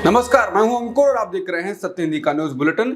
नमस्कार, मैं हूं अंकुर और आप देख रहे हैं सत्य हिंदी का न्यूज बुलेटिन।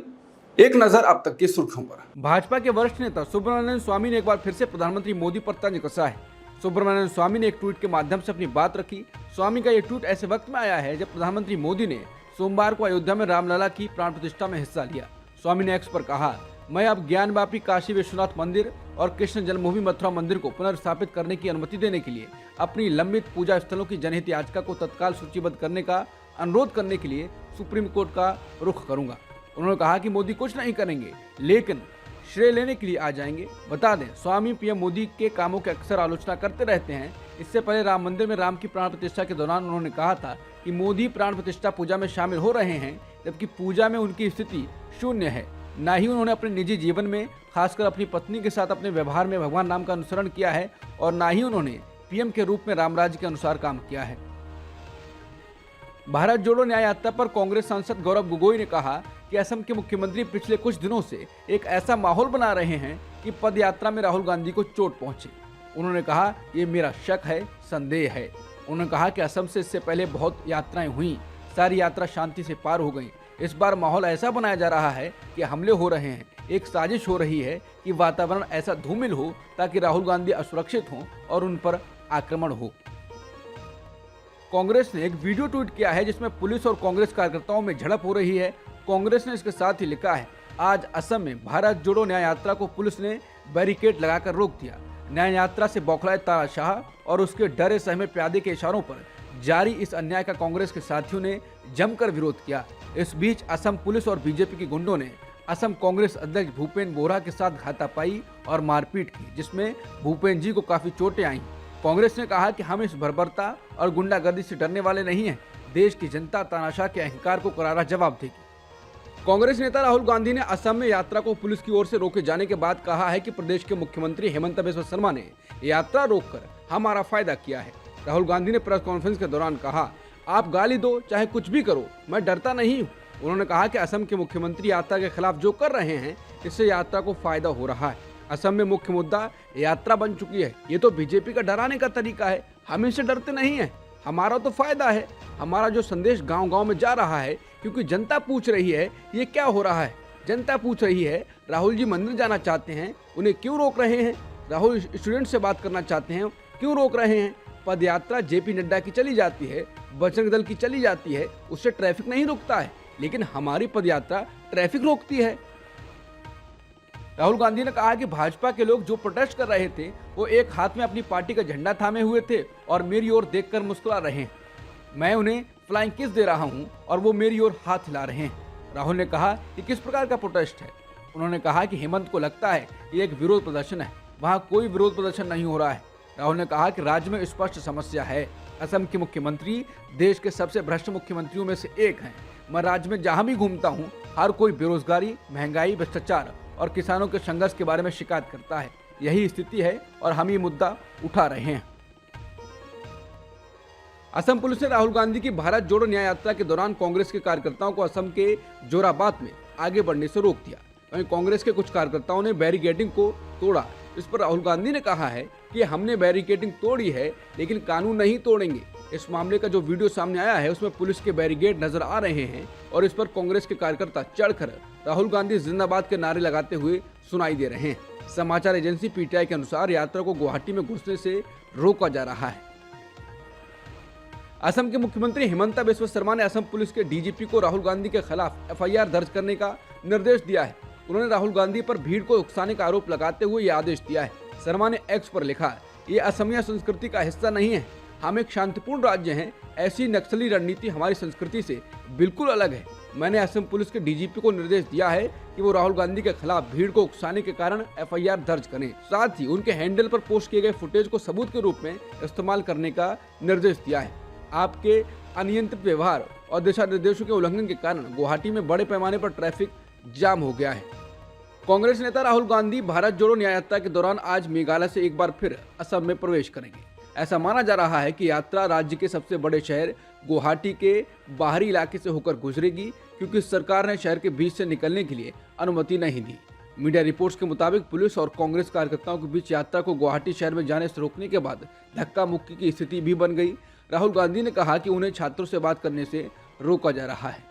एक नजर अब तक की सुर्खियों पर। भाजपा के वरिष्ठ नेता सुब्रमण्यम स्वामी ने एक बार फिर से प्रधानमंत्री मोदी पर तंज कसा है। सुब्रमण्यम स्वामी ने एक ट्वीट के माध्यम से अपनी बात रखी। स्वामी का ये ट्वीट ऐसे वक्त में आया है जब प्रधानमंत्री मोदी ने सोमवार को अयोध्या में रामलला की प्राण प्रतिष्ठा में हिस्सा लिया। स्वामी ने एक्स पर कहा, मैं अब ज्ञानवापी काशी विश्वनाथ मंदिर और कृष्ण जन्मभूमि मथुरा मंदिर को पुनर्स्थापित करने की अनुमति देने के लिए अपनी लंबित पूजा स्थलों की जनहित याचिका को तत्काल सूचीबद्ध करने का अनुरोध करने के लिए सुप्रीम कोर्ट का रुख करूंगा। उन्होंने कहा कि मोदी कुछ नहीं करेंगे लेकिन श्रेय लेने के लिए आ जाएंगे। बता दें, स्वामी पीएम मोदी के कामों की अक्सर आलोचना करते रहते हैं। इससे पहले राम मंदिर में राम की प्राण प्रतिष्ठा के दौरान उन्होंने कहा था कि मोदी प्राण प्रतिष्ठा पूजा में शामिल हो रहे हैं, जबकि पूजा में उनकी स्थिति शून्य है। न ही उन्होंने अपने निजी जीवन में, खासकर अपनी पत्नी के साथ अपने व्यवहार में भगवान राम का अनुसरण किया है और न ही उन्होंने पीएम के रूप में रामराज्य के अनुसार काम किया है। भारत जोड़ो न्याय यात्रा पर कांग्रेस सांसद गौरव गोगोई ने कहा कि असम के मुख्यमंत्री पिछले कुछ दिनों से एक ऐसा माहौल बना रहे हैं कि पद यात्रा में राहुल गांधी को चोट पहुंचे। उन्होंने कहा, ये मेरा शक है, संदेह है। उन्होंने कहा कि असम से इससे पहले बहुत यात्राएं हुई, सारी यात्रा शांति से पार हो गई। इस बार माहौल ऐसा बनाया जा रहा है कि हमले हो रहे हैं, एक साजिश हो रही है कि वातावरण ऐसा धूमिल हो ताकि राहुल गांधी असुरक्षित हों और उन पर आक्रमण हो। कांग्रेस ने एक वीडियो ट्वीट किया है जिसमें पुलिस और कांग्रेस कार्यकर्ताओं में झड़प हो रही है। कांग्रेस ने इसके साथ ही लिखा है, आज असम में भारत जोड़ो न्याय यात्रा को पुलिस ने बैरिकेड लगाकर रोक दिया। न्याय यात्रा से बौखलाए तारा शाह और उसके डरे सहमे प्यादे के इशारों पर जारी इस अन्याय का कांग्रेस के साथियों ने जमकर विरोध किया। इस बीच असम पुलिस और बीजेपी के गुंडों ने असम कांग्रेस अध्यक्ष भूपेन बोरा के साथ हाथापाई और मारपीट की, जिसमें भूपेन जी को काफी चोटें आईं। कांग्रेस ने कहा कि हम इस बर्बरता और गुंडागर्दी से डरने वाले नहीं हैं। देश की जनता तानाशाह के अहंकार को करारा जवाब देगी। कांग्रेस नेता राहुल गांधी ने असम में यात्रा को पुलिस की ओर से रोके जाने के बाद कहा है कि प्रदेश के मुख्यमंत्री हेमंत बिस्वा शर्मा ने यात्रा रोककर हमारा फायदा किया है। राहुल गांधी ने प्रेस कॉन्फ्रेंस के दौरान कहा, आप गाली दो चाहे कुछ भी करो, मैं डरता नहीं हूँ। उन्होंने कहा कि असम के मुख्यमंत्री यात्रा के खिलाफ जो कर रहे हैं, इससे यात्रा को फायदा हो रहा है। असम में मुख्य मुद्दा यात्रा बन चुकी है। ये तो बीजेपी का डराने का तरीका है। हम इनसे डरते नहीं हैं, हमारा तो फायदा है। हमारा जो संदेश गांव-गांव में जा रहा है, क्योंकि जनता पूछ रही है ये क्या हो रहा है। जनता पूछ रही है, राहुल जी मंदिर जाना चाहते हैं, उन्हें क्यों रोक रहे हैं? राहुल स्टूडेंट से बात करना चाहते हैं, क्यों रोक रहे हैं? पद यात्रा जेपी नड्डा की चली जाती है, बजरंग दल की चली जाती है, उससे ट्रैफिक नहीं रुकता है, लेकिन हमारी पद यात्रा ट्रैफिक रोकती है। राहुल गांधी ने कहा कि भाजपा के लोग जो प्रोटेस्ट कर रहे थे वो एक हाथ में अपनी पार्टी का झंडा थामे हुए थे और मेरी ओर देखकर मुस्कुरा रहे हैं। मैं उन्हें फ्लाइंग किस दे रहा हूं और वो मेरी ओर हाथ हिला रहे हैं। राहुल ने कहा कि किस प्रकार का प्रोटेस्ट है। उन्होंने कहा कि हेमंत को लगता है ये एक विरोध प्रदर्शन है, वहाँ कोई विरोध प्रदर्शन नहीं हो रहा है। राहुल ने कहा कि राज्य में स्पष्ट समस्या है। असम के मुख्यमंत्री देश के सबसे भ्रष्ट मुख्यमंत्रियों में से एक हैं। मैं राज्य में जहाँ भी घूमता हूँ, हर कोई बेरोजगारी, महंगाई, भ्रष्टाचार और किसानों के संघर्ष के बारे में शिकायत करता है। यही स्थिति है और हम ये मुद्दा उठा रहे हैं। असम पुलिस ने राहुल गांधी की भारत जोड़ो न्याय यात्रा के दौरान कांग्रेस के कार्यकर्ताओं को असम के जोराबाद में आगे बढ़ने से रोक दिया। वहीं कांग्रेस के कुछ कार्यकर्ताओं ने बैरिकेडिंग को तोड़ा। इस पर राहुल गांधी ने कहा है कि हमने बैरिकेडिंग तोड़ी है लेकिन कानून नहीं तोड़ेंगे। इस मामले का जो वीडियो सामने आया है उसमें पुलिस के बैरिकेड नजर आ रहे हैं और इस पर कांग्रेस के कार्यकर्ता चढ़कर राहुल गांधी जिंदाबाद के नारे लगाते हुए सुनाई दे रहे हैं। समाचार एजेंसी पीटीआई के अनुसार यात्रा को गुवाहाटी में घुसने से रोका जा रहा है। असम के मुख्यमंत्री हेमंत बिस्वा शर्मा ने असम पुलिस के डीजीपी को राहुल गांधी के खिलाफ एफआईआर दर्ज करने का निर्देश दिया है। उन्होंने राहुल गांधी पर भीड़ को उकसाने का आरोप लगाते हुए यह आदेश दिया है। शर्मा ने एक्स पर लिखा, ये असमिया संस्कृति का हिस्सा नहीं है। हम एक शांतिपूर्ण राज्य हैं। ऐसी नक्सली रणनीति हमारी संस्कृति से बिल्कुल अलग है। मैंने असम पुलिस के डीजीपी को निर्देश दिया है कि वो राहुल गांधी के खिलाफ भीड़ को उकसाने के कारण एफआईआर दर्ज करें। साथ ही उनके हैंडल पर पोस्ट किए गए फुटेज को सबूत के रूप में इस्तेमाल करने का निर्देश दिया है। आपके अनियंत्रित व्यवहार और दिशा निर्देशों के उल्लंघन के कारण गुवाहाटी में बड़े पैमाने पर ट्रैफिक जाम हो गया है। कांग्रेस नेता राहुल गांधी भारत जोड़ो न्याय यात्रा के दौरान आज मेघालय से एक बार फिर असम में प्रवेश करेंगे। ऐसा माना जा रहा है कि यात्रा राज्य के सबसे बड़े शहर गुवाहाटी के बाहरी इलाके से होकर गुजरेगी, क्योंकि सरकार ने शहर के बीच से निकलने के लिए अनुमति नहीं दी। मीडिया रिपोर्ट्स के मुताबिक पुलिस और कांग्रेस कार्यकर्ताओं के बीच यात्रा को गुवाहाटी शहर में जाने से रोकने के बाद धक्का मुक्की की स्थिति भी बन गई। राहुल गांधी ने कहा कि उन्हें छात्रों से बात करने से रोका जा रहा है।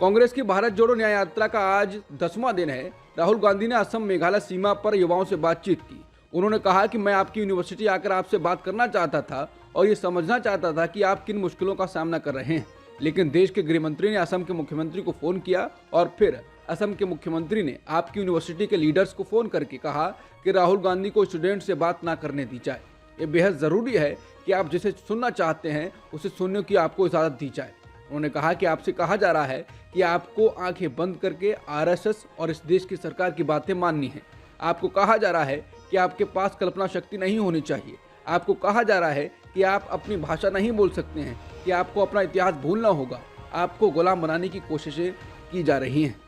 कांग्रेस की भारत जोड़ो न्याय यात्रा का आज 10वां दिन है। राहुल गांधी ने असम मेघालय सीमा पर युवाओं से बातचीत की। उन्होंने कहा कि मैं आपकी यूनिवर्सिटी आकर आपसे बात करना चाहता था और ये समझना चाहता था कि आप किन मुश्किलों का सामना कर रहे हैं, लेकिन देश के गृह मंत्री ने असम के मुख्यमंत्री को फोन किया और फिर असम के मुख्यमंत्री ने आपकी यूनिवर्सिटी के लीडर्स को फोन करके कहा कि राहुल गांधी को स्टूडेंट से बात ना करने दी जाए। ये बेहद जरूरी है कि आप जिसे सुनना चाहते हैं उसे सुनने की आपको इजाजत दी जाए। उन्होंने कहा कि आपसे कहा जा रहा है कि आपको आंखें बंद करके आरएसएस और इस देश की सरकार की बातें माननी है। आपको कहा जा रहा है कि आपके पास कल्पना शक्ति नहीं होनी चाहिए। आपको कहा जा रहा है कि आप अपनी भाषा नहीं बोल सकते हैं, कि आपको अपना इतिहास भूलना होगा। आपको गुलाम बनाने की कोशिशें की जा रही हैं।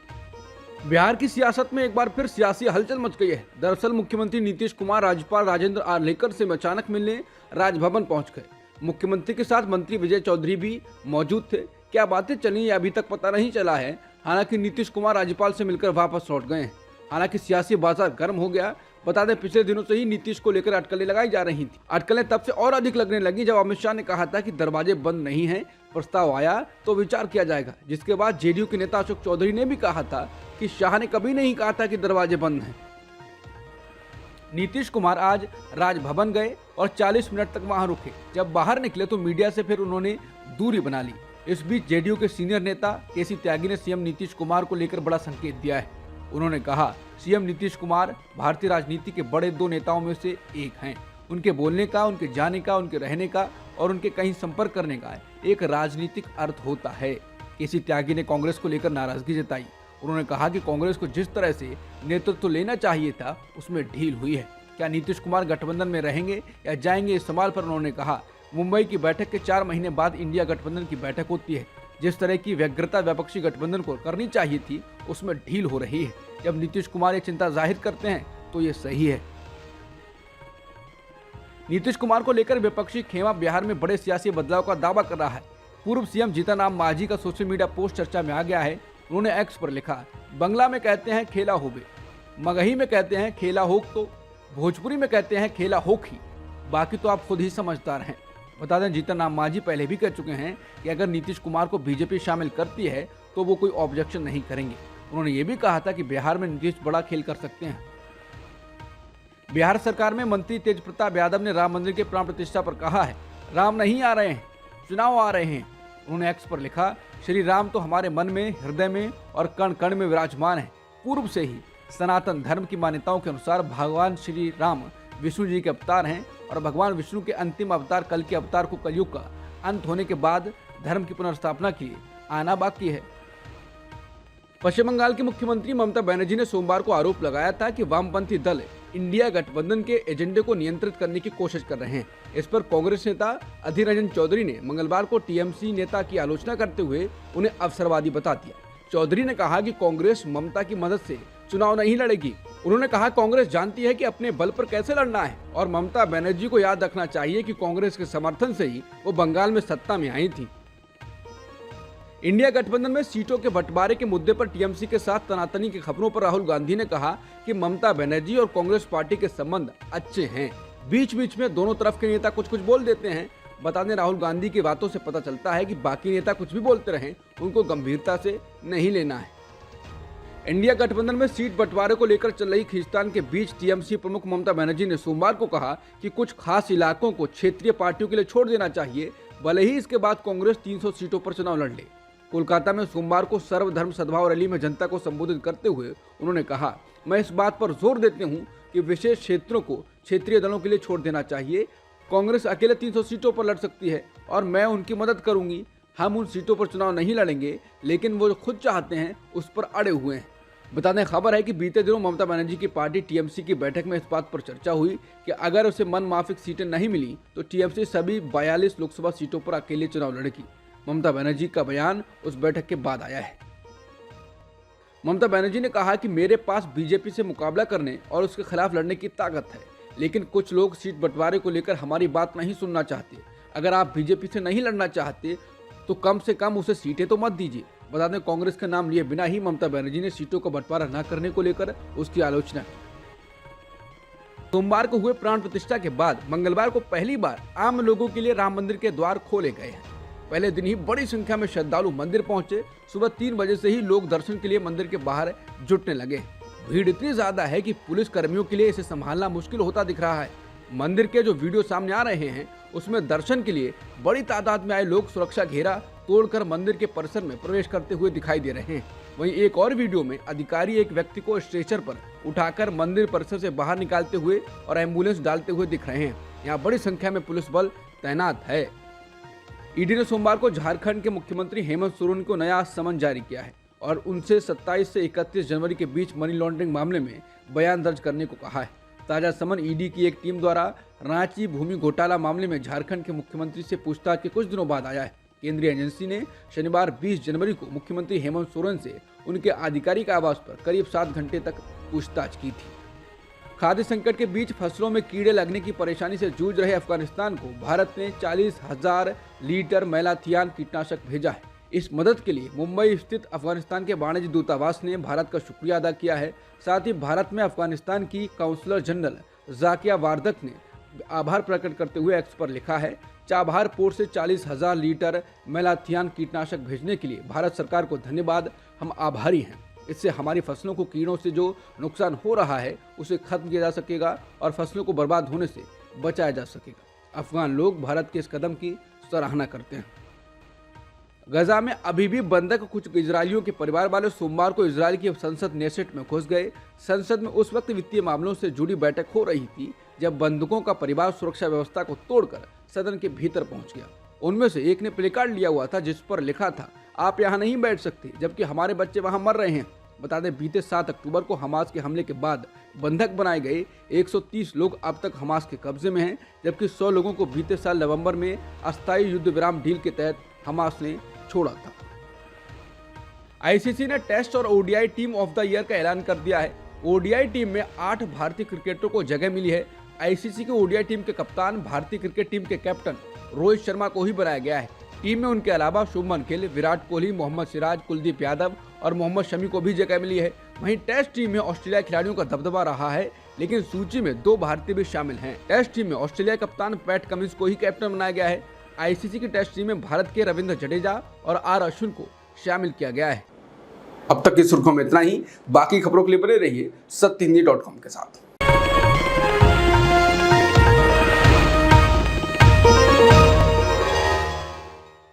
बिहार की सियासत में एक बार फिर सियासी हलचल मच गई है। दरअसल मुख्यमंत्री नीतीश कुमार राज्यपाल राजेंद्र आर्लेकर से अचानक मिलने राजभवन पहुंच गए। मुख्यमंत्री के साथ मंत्री विजय चौधरी भी मौजूद थे। क्या बातें चली ये अभी तक पता नहीं चला है। हालांकि नीतीश कुमार राज्यपाल से मिलकर वापस लौट गए हैं। हालांकि सियासी बाजार गर्म हो गया। बता दें, पिछले दिनों से ही नीतीश को लेकर अटकलें लगाई जा रही थी। अटकलें तब से और अधिक लगने लगी जब अमित शाह ने कहा था कि दरवाजे बंद नहीं हैं, प्रस्ताव आया तो विचार किया जाएगा। जिसके बाद जेडीयू के नेता अशोक चौधरी ने भी कहा था कि शाह ने कभी नहीं कहा था कि दरवाजे बंद हैं। नीतीश कुमार आज राजभवन गए और 40 मिनट तक वहां रुके। जब बाहर निकले तो मीडिया से फिर उन्होंने दूरी बना ली। इस बीच जेडीयू के सीनियर नेता केसी त्यागी ने सीएम नीतीश कुमार को लेकर बड़ा संकेत दिया है। उन्होंने कहा, सीएम नीतीश कुमार भारतीय राजनीति के बड़े 2 नेताओं में से एक हैं। उनके बोलने का, उनके जाने का, उनके रहने का और उनके कहीं संपर्क करने का एक राजनीतिक अर्थ होता है। केसी त्यागी ने कांग्रेस को लेकर नाराजगी जताई। उन्होंने कहा कि कांग्रेस को जिस तरह से नेतृत्व लेना चाहिए था उसमें ढील हुई है। क्या नीतीश कुमार गठबंधन में रहेंगे या जाएंगे, इस सवाल पर उन्होंने कहा, मुंबई की बैठक के 4 महीने बाद इंडिया गठबंधन की बैठक होती है। जिस तरह की व्यग्रता विपक्षी गठबंधन को करनी चाहिए थी उसमें ढील हो रही है। जब नीतीश कुमार ये चिंता जाहिर करते हैं तो ये सही है। नीतीश कुमार को लेकर विपक्षी खेमा बिहार में बड़े सियासी बदलाव का दावा कर रहा है। पूर्व सीएम जीतन राम मांझी का सोशल मीडिया पोस्ट चर्चा में आ गया है। उन्होंने एक्स पर लिखा, बंगला में कहते हैं खेला होबे, मगही में कहते हैं खेला होक, तो भोजपुरी में कहते हैं खेला होक ही, बाकी तो आप खुद ही समझदार हैं। बता दें, जीतन राम मांझी पहले भी कह चुके हैं कि अगर नीतीश कुमार को बीजेपी शामिल करती है तो वो कोई ऑब्जेक्शन नहीं करेंगे। उन्होंने ये भी कहा था कि बिहार में नीतीश बड़ा खेल कर सकते हैं। बिहार सरकार में मंत्री तेज प्रताप यादव ने राम मंदिर के प्राण प्रतिष्ठा पर कहा है, राम नहीं आ रहे हैं, चुनाव आ रहे हैं। उन्होंने एक्स पर लिखा, श्री राम तो हमारे मन में, हृदय में और कण कण में विराजमान है। पूर्व से ही सनातन धर्म की मान्यताओं के अनुसार भगवान श्री राम विष्णु जी के अवतार हैं और भगवान विष्णु के अंतिम अवतार कल के अवतार को कलयुग का अंत होने के बाद धर्म की पुनर्स्थापना के लिए आना बाकी है। पश्चिम बंगाल की मुख्यमंत्री ममता बनर्जी ने सोमवार को आरोप लगाया था कि वामपंथी दल इंडिया गठबंधन के एजेंडे को नियंत्रित करने की कोशिश कर रहे हैं। इस पर कांग्रेस नेता अधीर रंजन चौधरी ने मंगलवार को टीएमसी नेता की आलोचना करते हुए उन्हें अवसरवादी बता दिया। चौधरी ने कहा कि कांग्रेस ममता की मदद से चुनाव नहीं लड़ेगी। उन्होंने कहा, कांग्रेस जानती है कि अपने बल पर कैसे लड़ना है और ममता बनर्जी को याद रखना चाहिए कि कांग्रेस के समर्थन से ही वो बंगाल में सत्ता में आई थी। इंडिया गठबंधन में सीटों के बंटवारे के मुद्दे पर टीएमसी के साथ तनातनी की खबरों पर राहुल गांधी ने कहा कि ममता बनर्जी और कांग्रेस पार्टी के संबंध अच्छे हैं। बीच बीच में दोनों तरफ के नेता कुछ कुछ बोल देते हैं। बता दें, राहुल गांधी की बातों से पता चलता है कि बाकी नेता कुछ भी बोलते रहें, उनको गंभीरता से नहीं लेना है। इंडिया गठबंधन में सीट बंटवारे को लेकर चल रही खींचतान के बीच टीएमसी प्रमुख ममता बनर्जी ने सोमवार को कहा कि कुछ खास इलाकों को क्षेत्रीय पार्टियों के लिए छोड़ देना चाहिए, भले ही इसके बाद कांग्रेस 300 सीटों पर चुनाव लड़ ले। कोलकाता में सोमवार को सर्वधर्म सद्भाव रैली में जनता को संबोधित करते हुए उन्होंने कहा, मैं इस बात पर जोर देती हूँ कि विशेष क्षेत्रों को क्षेत्रीय दलों के लिए छोड़ देना चाहिए। कांग्रेस अकेले 300 सीटों पर लड़ सकती है और मैं उनकी मदद करूंगी। हम उन सीटों पर चुनाव नहीं लड़ेंगे, लेकिन वो जो खुद चाहते हैं उस पर अड़े हुए हैं। बता दें, खबर है कि बीते दिनों ममता बनर्जी की पार्टी टीएमसी की बैठक में इस बात पर चर्चा हुई कि अगर उसे मन माफिक सीटें नहीं मिली तो टीएमसी सभी 42 लोकसभा सीटों पर अकेले चुनाव लड़ेगी। ममता बनर्जी का बयान उस बैठक के बाद आया है। ममता बनर्जी ने कहा कि मेरे पास बीजेपी से मुकाबला करने और उसके खिलाफ लड़ने की ताकत है, लेकिन कुछ लोग सीट बंटवारे को लेकर हमारी बात नहीं सुनना चाहते। अगर आप बीजेपी से नहीं लड़ना चाहते तो कम से कम उसे सीटें तो मत दीजिए। बता दें, कांग्रेस का नाम लिए बिना ही ममता बनर्जी ने सीटों का बंटवारा न करने को लेकर उसकी आलोचना की। सोमवार को हुए प्राण प्रतिष्ठा के बाद मंगलवार को पहली बार आम लोगों के लिए राम मंदिर के द्वार खोले गए हैं। पहले दिन ही बड़ी संख्या में श्रद्धालु मंदिर पहुंचे। सुबह 3 बजे से ही लोग दर्शन के लिए मंदिर के बाहर जुटने लगे। भीड़ इतनी ज्यादा है कि पुलिस कर्मियों के लिए इसे संभालना मुश्किल होता दिख रहा है। मंदिर के जो वीडियो सामने आ रहे हैं उसमें दर्शन के लिए बड़ी तादाद में आए लोग सुरक्षा घेरा तोड़कर मंदिर के परिसर में प्रवेश करते हुए दिखाई दे रहे हैं। वहीं एक और वीडियो में अधिकारी एक व्यक्ति को स्ट्रेचर पर उठाकर मंदिर परिसर से बाहर निकालते हुए और एम्बुलेंस डालते हुए दिख रहे हैं। यहाँ बड़ी संख्या में पुलिस बल तैनात है। ईडी ने सोमवार को झारखंड के मुख्यमंत्री हेमंत सोरेन को नया समन जारी किया है और उनसे 27 से 31 जनवरी के बीच मनी लॉन्ड्रिंग मामले में बयान दर्ज करने को कहा है। ताजा समन ईडी की एक टीम द्वारा रांची भूमि घोटाला मामले में झारखंड के मुख्यमंत्री से पूछताछ के कुछ दिनों बाद आया है। केंद्रीय एजेंसी ने शनिवार 20 जनवरी को मुख्यमंत्री हेमंत सोरेन से उनके आधिकारिक आवास पर करीब 7 घंटे तक पूछताछ की थी। खाद्य संकट के बीच फसलों में कीड़े लगने की परेशानी से जूझ रहे अफगानिस्तान को भारत ने 40,000 लीटर मैलाथियान कीटनाशक भेजा है। इस मदद के लिए मुंबई स्थित अफगानिस्तान के वाणिज्य दूतावास ने भारत का शुक्रिया अदा किया है। साथ ही भारत में अफगानिस्तान की काउंसलर जनरल जाकिया वारदक ने आभार प्रकट करते हुए एक्स पर लिखा है, चाबहार पोर्ट से 40,000 लीटर मैलाथियान कीटनाशक भेजने के लिए भारत सरकार को धन्यवाद। हम आभारी हैं। इससे हमारी फसलों को कीड़ों से जो नुकसान हो रहा है उसे खत्म किया जा सकेगा और फसलों को बर्बाद होने से बचाया जा सकेगा। अफगान लोग भारत के इस कदम की सराहना करते हैं। गजा में अभी भी बंधक कुछ इजरायलियों के परिवार वाले सोमवार को इजरायल की संसद नेसेट में घुस गए। संसद में उस वक्त वित्तीय मामलों से जुड़ी बैठक हो रही थी जब बंधकों का परिवार सुरक्षा व्यवस्था को तोड़कर सदन के भीतर पहुंच गया। उनमें से एक ने प्ले कार्ड लिया हुआ था जिस पर लिखा था, आप यहाँ नहीं बैठ सकते, जबकि हमारे बच्चे वहाँ मर रहे हैं। बता दें, बीते 7 अक्टूबर को हमास के हमले के बाद बंधक बनाए गए 130 लोग अब तक हमास के कब्जे में हैं, जबकि 100 लोगों को बीते साल नवंबर में अस्थायी युद्ध विराम डील के तहत हमास ने छोड़ा था। आईसीसी ने टेस्ट और ODI team of the year का ऐलान कर दिया है। ओडीआई टीम में 8 भारतीय क्रिकेटरों को जगह मिली है। आईसीसी की ओडीआई टीम के कप्तान भारतीय क्रिकेट टीम के कैप्टन रोहित शर्मा को ही बनाया गया है। टीम में उनके अलावा शुभमन गिल, विराट कोहली, मोहम्मद सिराज, कुलदीप यादव और मोहम्मद शमी को भी जगह मिली है। वहीं टेस्ट टीम में ऑस्ट्रेलिया खिलाड़ियों का दबदबा रहा है, लेकिन सूची में 2 भारतीय भी शामिल हैं। टेस्ट टीम में ऑस्ट्रेलिया कप्तान पैट कमिंस को ही कैप्टन बनाया गया है। आईसीसी की टेस्ट टीम में भारत के रविंद्र जडेजा और आर अश्विन को शामिल किया गया है। अब तक की सुर्खियों में इतना ही। बाकी खबरों के लिए बने रहिए सत्यहिंदी.com के साथ।